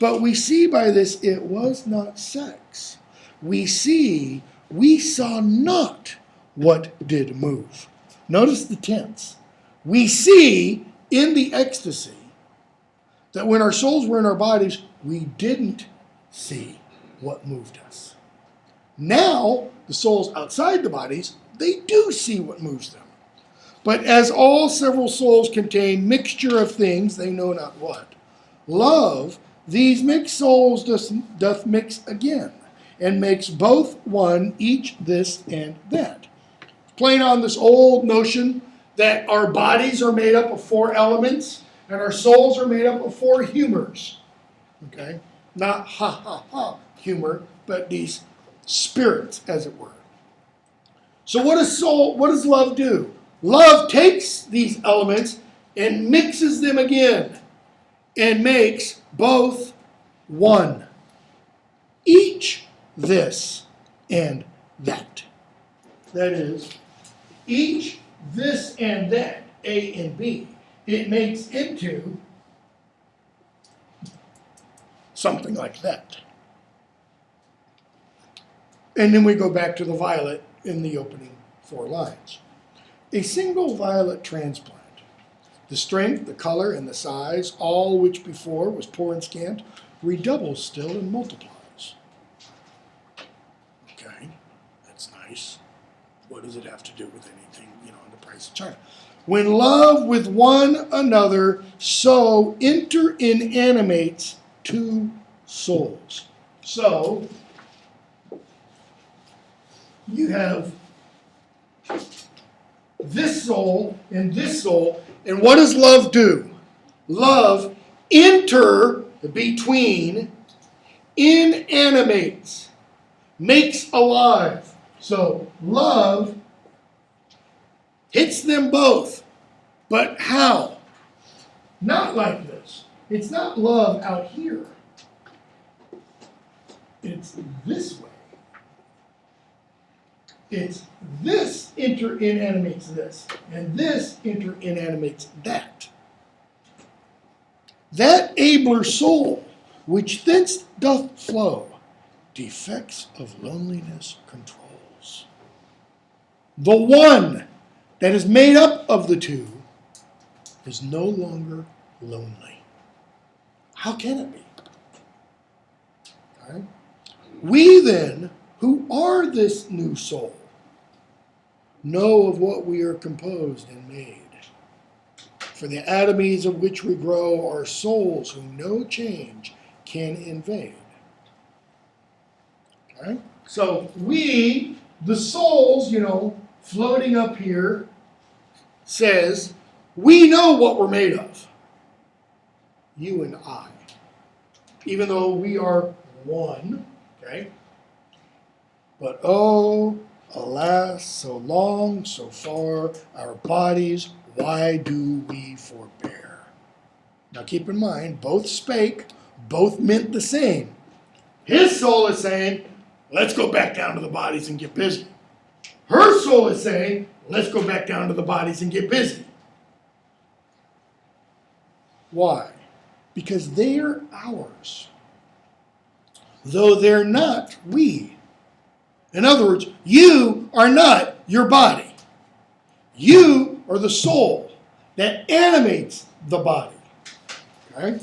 But we see by this it was not sex. We saw not what did move. Notice the tense. We see in the ecstasy that when our souls were in our bodies, we didn't see what moved us. Now, the souls outside the bodies, they do see what moves them. But as all several souls contain mixture of things, they know not what. Love, these mixed souls doth mix again, and makes both one, each this and that. Playing on this old notion that our bodies are made up of four elements, and our souls are made up of four humors. Okay? Not ha ha ha humor, but these spirits, as it were. So what does love do? Love takes these elements and mixes them again and makes both one. Each this and that. That is, each this and that, A and B, it makes into something like that. And then we go back to the violet in the opening 4 lines. A single violet transplant, the strength, the color, and the size, all which before was poor and scant, redoubles still and multiplies. Okay, that's nice. What does it have to do with anything, in the price of China? When love with one another so inanimates 2 souls. So, you have this soul, and what does love do? Love between, inanimates, makes alive. So love hits them both. But how? Not like this. It's not love out here. It's this way. It's this inanimates this, and this inanimates that. That abler soul, which thence doth flow, defects of loneliness controls. The one that is made up of the two is no longer lonely. How can it be? All right. We then, who are this new soul, know of what we are composed and made. For the atomies of which we grow are souls whom no change can invade. Okay? So we, the souls, floating up here, says, we know what we're made of. You and I. Even though we are one, okay? But oh, alas, so long, so far, our bodies, why do we forbear? Now keep in mind, both spake, both meant the same. His soul is saying, let's go back down to the bodies and get busy. Her soul is saying, let's go back down to the bodies and get busy. Why? Because they are ours, though they're not we. In other words, you are not your body. You are the soul that animates the body. Okay?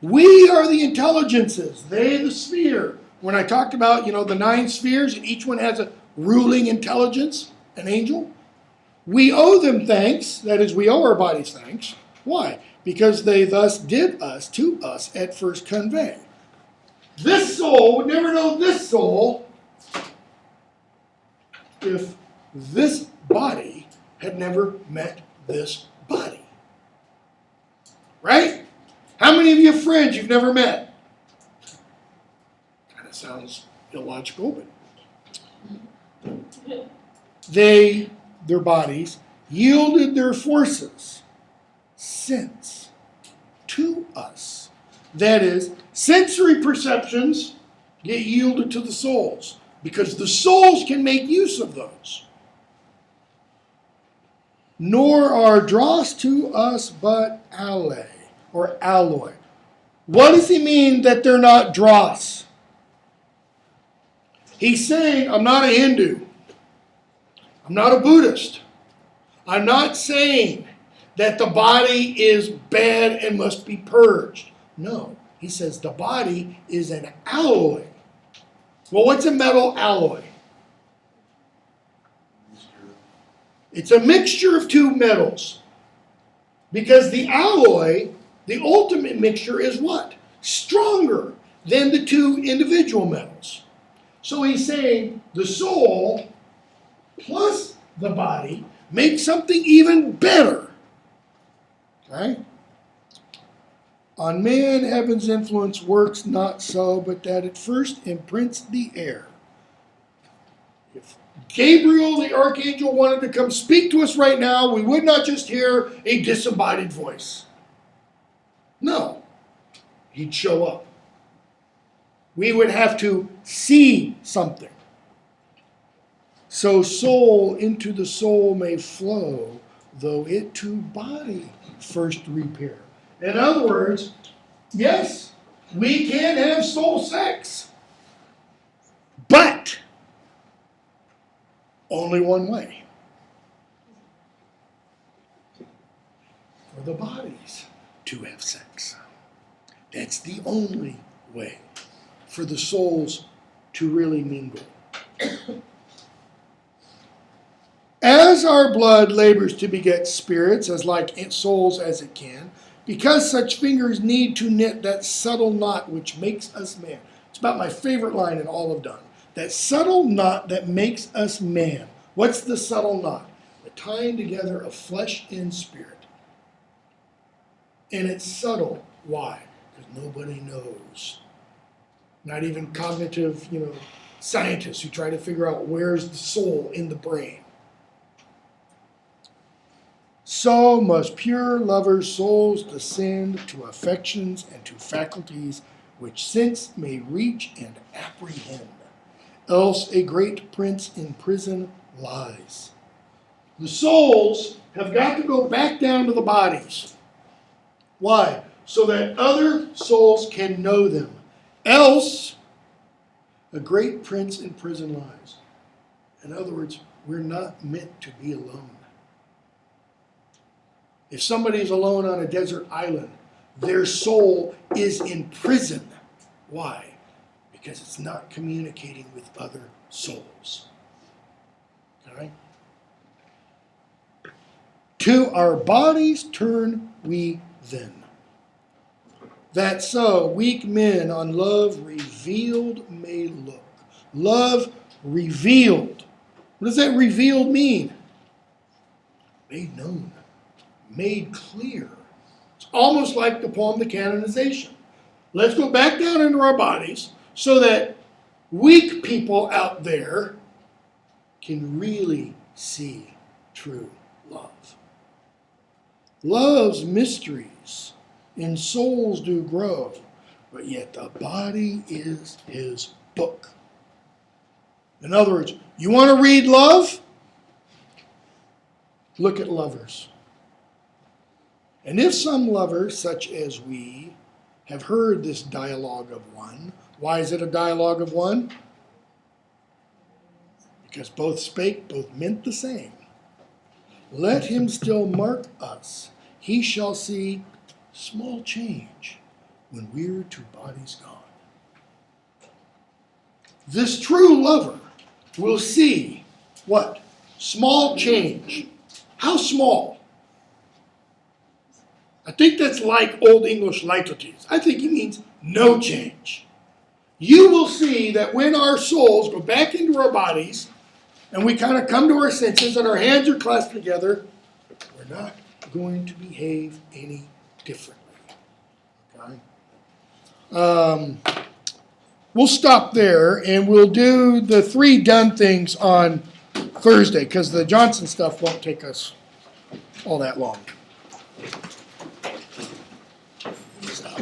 We are the intelligences, they the sphere. When I talked about, the 9 spheres, and each one has a ruling intelligence, an angel, we owe them thanks, that is, we owe our bodies thanks. Why? Because they thus did us to us at first convey. This soul would never know this soul if this body had never met this body. Right? How many of you have friends you've never met? Kind of sounds illogical, but their bodies, yielded their forces, sense, to us. That is, sensory perceptions get yielded to the souls, because the souls can make use of those. Nor are dross to us but alloy, or alloy. What does he mean that they're not dross? He's saying, I'm not a Hindu. I'm not a Buddhist. I'm not saying that the body is bad and must be purged. No, he says the body is an alloy. Well, what's a metal alloy? It's a mixture of two metals. Because the alloy, the ultimate mixture, is what? Stronger than the two individual metals. So he's saying the soul plus the body makes something even better. Okay? On man, heaven's influence works not so, but that it first imprints the air. If Gabriel, the archangel, wanted to come speak to us right now, we would not just hear a disembodied voice. No. He'd show up. We would have to see something. So soul into the soul may flow, though it to body first repair. In other words, yes, we can have soul sex, but only one way. For the bodies to have sex. That's the only way for the souls to really mingle. As our blood labors to beget spirits, as like souls as it can, because such fingers need to knit that subtle knot which makes us man. It's about my favorite line in all of Donne. That subtle knot that makes us man. What's the subtle knot? The tying together of flesh and spirit. And it's subtle. Why? Because nobody knows. Not even cognitive, scientists who try to figure out where's the soul in the brain. So must pure lovers' souls descend to affections and to faculties which sense may reach and apprehend. else a great prince in prison lies. The souls have got to go back down to the bodies. Why? So that other souls can know them. Else, a great prince in prison lies. In other words, we're not meant to be alone. If somebody is alone on a desert island, their soul is in prison. Why? Because it's not communicating with other souls. Okay? To our bodies turn we then, that so weak men on love revealed may look. Love revealed. What does that revealed mean? Made known, made clear. It's almost like the poem, The Canonization. Let's go back down into our bodies so that weak people out there can really see true love. Love's mysteries in souls do grow, but yet the body is his book. In other words, you want to read love? Look at lovers. And if some lovers, such as we, have heard this dialogue of one, why is it a dialogue of one? Because both spake, both meant the same. Let him still mark us. He shall see small change when we're two bodies gone. This true lover will see what? Small change. How small? I think that's like Old English liturgies. I think he means no change. You will see that when our souls go back into our bodies and we kind of come to our senses and our hands are clasped together, we're not going to behave any differently. Okay? We'll stop there and we'll do the 3 done things on Thursday because the Johnson stuff won't take us all that long. Stop.